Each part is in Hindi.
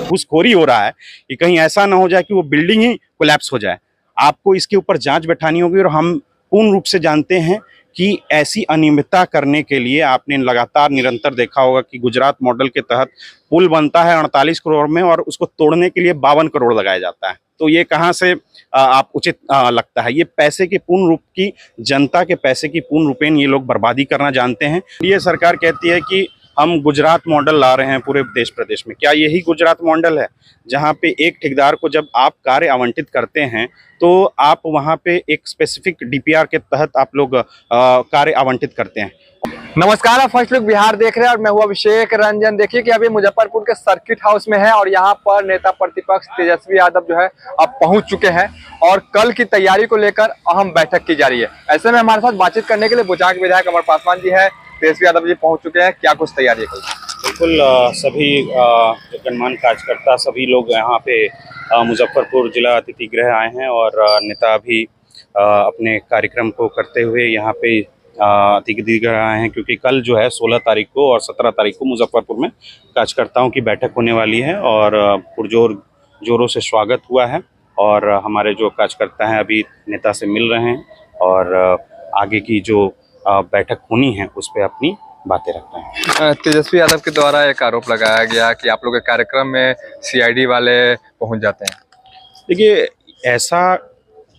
घूसखोरी हो रहा है कि कहीं ऐसा ना हो जाए कि वो बिल्डिंग ही कोलैप्स हो जाए। आपको इसके ऊपर जांच बैठानी होगी और हम पूर्ण रूप से जानते हैं कि ऐसी अनियमितता करने के लिए आपने लगातार निरंतर देखा होगा कि गुजरात मॉडल के तहत पुल बनता है 48 करोड़ में और उसको तोड़ने के लिए 52 करोड़ लगाया जाता है। तो ये कहाँ से आप उचित लगता है? ये पैसे के पूर्ण रूप की, जनता के पैसे की पूर्ण रूपेण ये लोग बर्बादी करना जानते हैं। ये सरकार कहती है कि हम गुजरात मॉडल ला रहे हैं पूरे देश प्रदेश में। क्या यही गुजरात मॉडल है जहां पे एक ठेकेदार को जब आप कार्य आवंटित करते हैं तो आप वहां पे एक स्पेसिफिक डीपीआर के तहत आप लोग कार्य आवंटित करते हैं? नमस्कार, आप फर्स्ट लुक बिहार देख रहे हैं और मैं हूं अभिषेक रंजन। देखिए कि अभी मुजफ्फरपुर के सर्किट हाउस में है और यहाँ पर नेता प्रतिपक्ष तेजस्वी यादव जो है अब पहुंच चुके हैं और कल की तैयारी को लेकर अहम बैठक की जा रही है। ऐसे में हमारे साथ बातचीत करने के लिए बुचाक विधायक अमर पासवान जी है, तेजस्वी यादव जी पहुंच चुके हैं। क्या कुछ तैयारी है? बिल्कुल, सभी गणमान्य कार्यकर्ता सभी लोग यहाँ पे मुजफ्फरपुर जिला अतिथि गृह आए हैं और नेता भी अपने कार्यक्रम को करते हुए यहाँ पे अतिथि गृह आए हैं, क्योंकि कल जो है 16 तारीख को और 17 तारीख को मुजफ्फरपुर में कार्यकर्ताओं की बैठक होने वाली है और पुरजोर जोरों से स्वागत हुआ है और हमारे जो कार्यकर्ता हैं अभी नेता से मिल रहे हैं और आगे की जो बैठक होनी है उस पर अपनी बातें रखते हैं। तेजस्वी यादव के द्वारा एक आरोप लगाया गया कि आप लोग के कार्यक्रम में सीआईडी वाले पहुंच जाते हैं। देखिए, ऐसा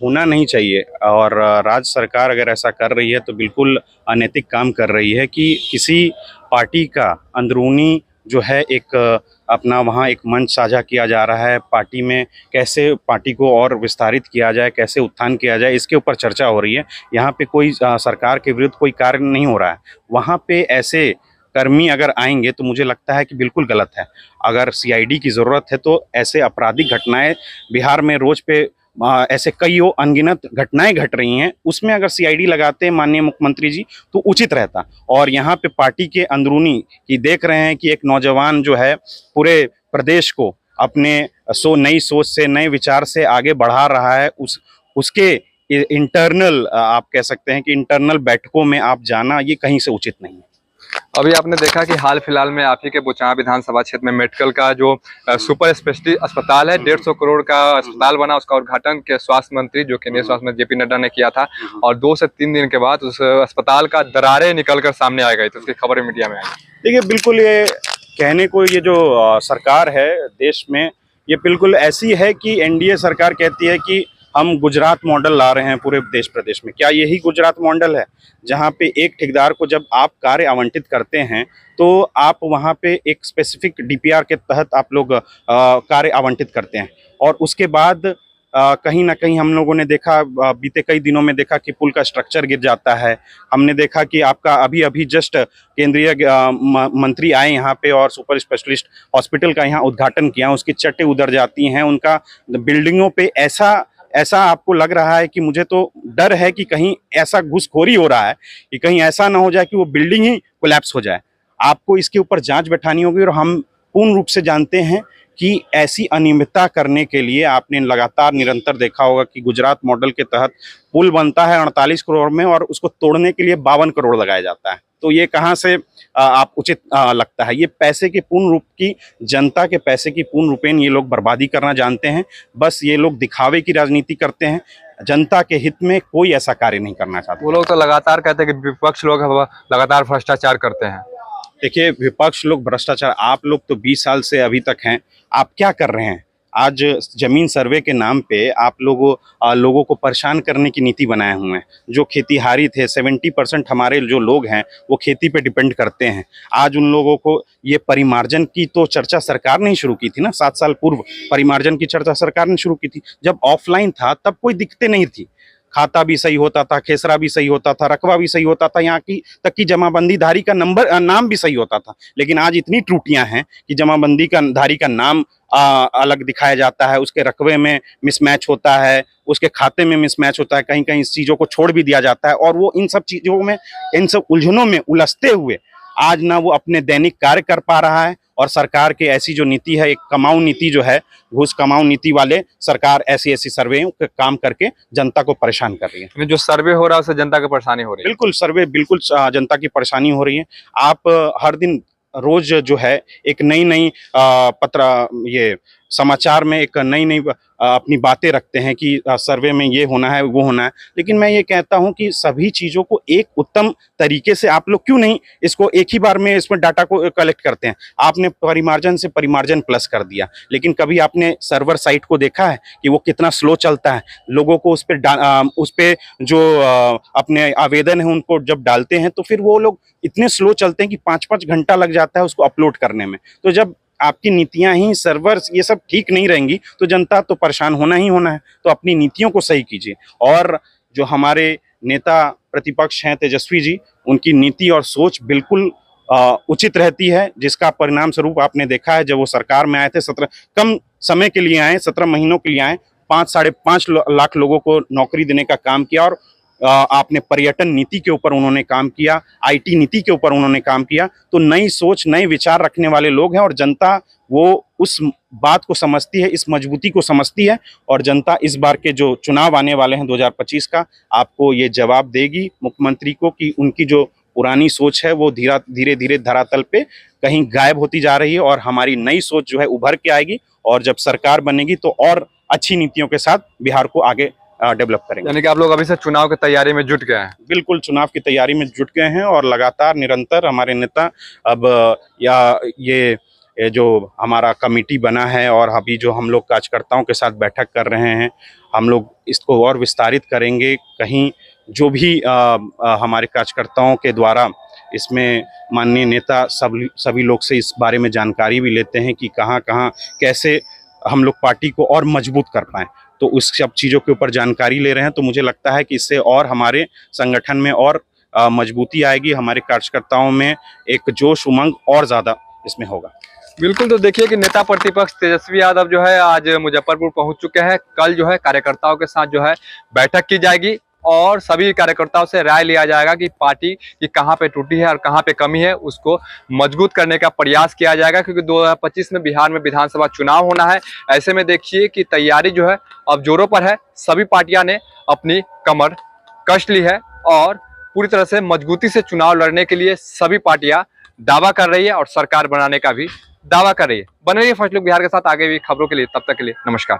होना नहीं चाहिए और राज्य सरकार अगर ऐसा कर रही है तो बिल्कुल अनैतिक काम कर रही है कि किसी पार्टी का अंदरूनी जो है एक अपना वहाँ एक मंच साझा किया जा रहा है। पार्टी में कैसे पार्टी को और विस्तारित किया जाए, कैसे उत्थान किया जाए, इसके ऊपर चर्चा हो रही है। यहाँ पे कोई सरकार के विरुद्ध कोई कार्य नहीं हो रहा है। वहाँ पे ऐसे कर्मी अगर आएंगे तो मुझे लगता है कि बिल्कुल गलत है। अगर सीआईडी की ज़रूरत है तो ऐसे आपराधिक घटनाएं बिहार में रोज पे ऐसे कई अनगिनत घटनाएं घट रही हैं, उसमें अगर सीआईडी लगाते हैं माननीय मुख्यमंत्री जी तो उचित रहता। और यहाँ पे पार्टी के अंदरूनी की देख रहे हैं कि एक नौजवान जो है पूरे प्रदेश को अपने नई सोच से, नए विचार से आगे बढ़ा रहा है। उसके इंटरनल आप कह सकते हैं कि इंटरनल बैठकों में आप जाना ये कहीं से उचित नहीं है। अभी आपने देखा कि हाल फिलहाल में आप ही के बुचाक विधानसभा क्षेत्र में मेडिकल का जो सुपर स्पेशलिटी अस्पताल है, 150 करोड़ का अस्पताल बना, उसका उद्घाटन के स्वास्थ्य मंत्री जो केंद्रीय स्वास्थ्य मंत्री जेपी नड्डा ने किया था और 2 से 3 दिन के बाद उस अस्पताल का दरारें निकलकर सामने आ गई, तो उसकी खबरें मीडिया में आई। देखिए, बिल्कुल ये कहने को ये जो सरकार है देश में ये बिल्कुल ऐसी है कि एनडीए सरकार कहती है कि हम गुजरात मॉडल ला रहे हैं पूरे देश प्रदेश में। क्या यही गुजरात मॉडल है जहां पे एक ठेकेदार को जब आप कार्य आवंटित करते हैं तो आप वहां पे एक स्पेसिफिक डीपीआर के तहत आप लोग कार्य आवंटित करते हैं और उसके बाद कहीं ना कहीं हम लोगों ने देखा, बीते कई दिनों में देखा कि पुल का स्ट्रक्चर गिर जाता है। हमने देखा कि आपका अभी जस्ट केंद्रीय मंत्री आए यहाँ पे और सुपर स्पेशलिस्ट हॉस्पिटल का यहाँ उद्घाटन किया, उसकी चटें उधर जाती हैं, उनका बिल्डिंगों पे ऐसा आपको लग रहा है कि मुझे तो डर है कि कहीं ऐसा घूसखोरी हो रहा है कि कहीं ऐसा ना हो जाए कि वो बिल्डिंग ही कोलैप्स हो जाए। आपको इसके ऊपर जांच बैठानी होगी और हम पूर्ण रूप से जानते हैं कि ऐसी अनियमितता करने के लिए आपने लगातार निरंतर देखा होगा कि गुजरात मॉडल के तहत पुल बनता है 48 करोड़ में और उसको तोड़ने के लिए 52 करोड़ लगाया जाता है। तो ये कहाँ से आप उचित लगता है? ये पैसे के पूर्ण रूप की, जनता के पैसे की पूर्ण रूपेण ये लोग बर्बादी करना जानते हैं। बस ये लोग दिखावे की राजनीति करते हैं, जनता के हित में कोई ऐसा कार्य नहीं करना चाहते। वो लोग तो लगातार कहते हैं कि विपक्ष लोग लगातार भ्रष्टाचार करते हैं। देखिए, विपक्ष लोग भ्रष्टाचार, आप लोग तो 20 साल से अभी तक हैं, आप क्या कर रहे हैं? आज जमीन सर्वे के नाम पे आप लोगों को परेशान करने की नीति बनाए हुए हैं। जो खेतीहारी थे, 70% हमारे जो लोग हैं वो खेती पे डिपेंड करते हैं। आज उन लोगों को ये परिमार्जन की तो चर्चा सरकार ने शुरू की थी ना, 7 साल पूर्व परिमार्जन की चर्चा सरकार ने शुरू की थी। जब ऑफलाइन था तब कोई दिक्कतें नहीं थी, खाता भी सही होता था, खेसरा भी सही होता था, रकबा भी सही होता था, यहाँ की तक की जमाबंदी धारी का नाम भी सही होता था। लेकिन आज इतनी त्रुटियां हैं कि जमाबंदी का धारी का नाम अलग दिखाया जाता है, उसके रकबे में मिसमैच होता है, उसके खाते में मिसमैच होता है, कहीं कहीं इस चीज़ों को छोड़ भी दिया जाता है और वो इन सब चीज़ों में, इन सब उलझनों में उलझते हुए आज ना वो अपने दैनिक कार्य कर पा रहा है और सरकार की ऐसी जो नीति है, एक कमाऊ नीति जो है, घूस कमाऊ नीति वाले सरकार ऐसी सर्वे के काम करके जनता को परेशान कर रही है। जो सर्वे हो रहा है उससे जनता को परेशानी हो रही है। बिल्कुल, सर्वे बिल्कुल जनता की परेशानी हो रही है। आप हर दिन रोज जो है एक नई नई ये समाचार में एक नई नई अपनी बातें रखते हैं कि सर्वे में ये होना है वो होना है, लेकिन मैं ये कहता हूं कि सभी चीज़ों को एक उत्तम तरीके से आप लोग क्यों नहीं इसको एक ही बार में इसमें डाटा को कलेक्ट करते हैं। आपने परिमार्जन से परिमार्जन प्लस कर दिया, लेकिन कभी आपने सर्वर साइट को देखा है कि वो कितना स्लो चलता है। लोगों को उस पर जो अपने आवेदन है उनको जब डालते हैं तो फिर वो लोग इतने स्लो चलते हैं कि 5-5 घंटा लग जाता है उसको अपलोड करने में। तो जब आपकी नीतियां ही सर्वर्स ये सब ठीक नहीं रहेंगी तो जनता तो परेशान होना ही होना है। तो अपनी नीतियों को सही कीजिए। और जो हमारे नेता प्रतिपक्ष हैं तेजस्वी जी, उनकी नीति और सोच बिल्कुल उचित रहती है, जिसका परिणाम स्वरूप आपने देखा है। जब वो सरकार में आए थे, 17 कम समय के लिए आए, 17 महीनों के लिए आए, 5-5.5 लाख लोगों को नौकरी देने का काम किया। और आपने पर्यटन नीति के ऊपर उन्होंने काम किया, आईटी नीति के ऊपर उन्होंने काम किया। तो नई सोच, नए विचार रखने वाले लोग हैं और जनता वो उस बात को समझती है, इस मजबूती को समझती है। और जनता इस बार के जो चुनाव आने वाले हैं 2025 का, आपको ये जवाब देगी मुख्यमंत्री को कि उनकी जो पुरानी सोच है वो धीरे धीरे धरातल पे कहीं गायब होती जा रही है और हमारी नई सोच जो है उभर के आएगी। और जब सरकार बनेगी तो और अच्छी नीतियों के साथ बिहार को आगे डेवलप करेंगे। यानी कि आप लोग अभी से चुनाव की तैयारी में जुट गए हैं? बिल्कुल, चुनाव की तैयारी में जुट गए हैं और लगातार निरंतर हमारे नेता अब ये जो हमारा कमेटी बना है और अभी जो हम लोग कार्यकर्ताओं के साथ बैठक कर रहे हैं, हम लोग इसको और विस्तारित करेंगे। कहीं जो भी हमारे कार्यकर्ताओं के द्वारा इसमें माननीय नेता सभी लोग से इस बारे में जानकारी भी लेते हैं कि कहाँ कहाँ कैसे हम लोग पार्टी को और मजबूत कर पाएँ। तो उस सब चीज़ों के ऊपर जानकारी ले रहे हैं। तो मुझे लगता है कि इससे और हमारे संगठन में और मजबूती आएगी, हमारे कार्यकर्ताओं में एक जोश उमंग और ज़्यादा इसमें होगा। बिल्कुल। तो देखिए कि नेता प्रतिपक्ष तेजस्वी यादव जो है आज मुजफ्फरपुर पहुंच चुके हैं। कल जो है कार्यकर्ताओं के साथ जो है बैठक की जाएगी और सभी कार्यकर्ताओं से राय लिया जाएगा कि पार्टी की कहां पे टूटी है और कहां पे कमी है, उसको मजबूत करने का प्रयास किया जाएगा। क्योंकि 2025 में बिहार में विधानसभा चुनाव होना है। ऐसे में देखिए कि तैयारी जो है अब जोरों पर है। सभी पार्टियां ने अपनी कमर कस ली है और पूरी तरह से मजबूती से चुनाव लड़ने के लिए सभी पार्टियां दावा कर रही है और सरकार बनाने का भी दावा कर रही है। बने रहिए फर्स्ट लुक बिहार के साथ आगे भी खबरों के लिए। तब तक के लिए नमस्कार।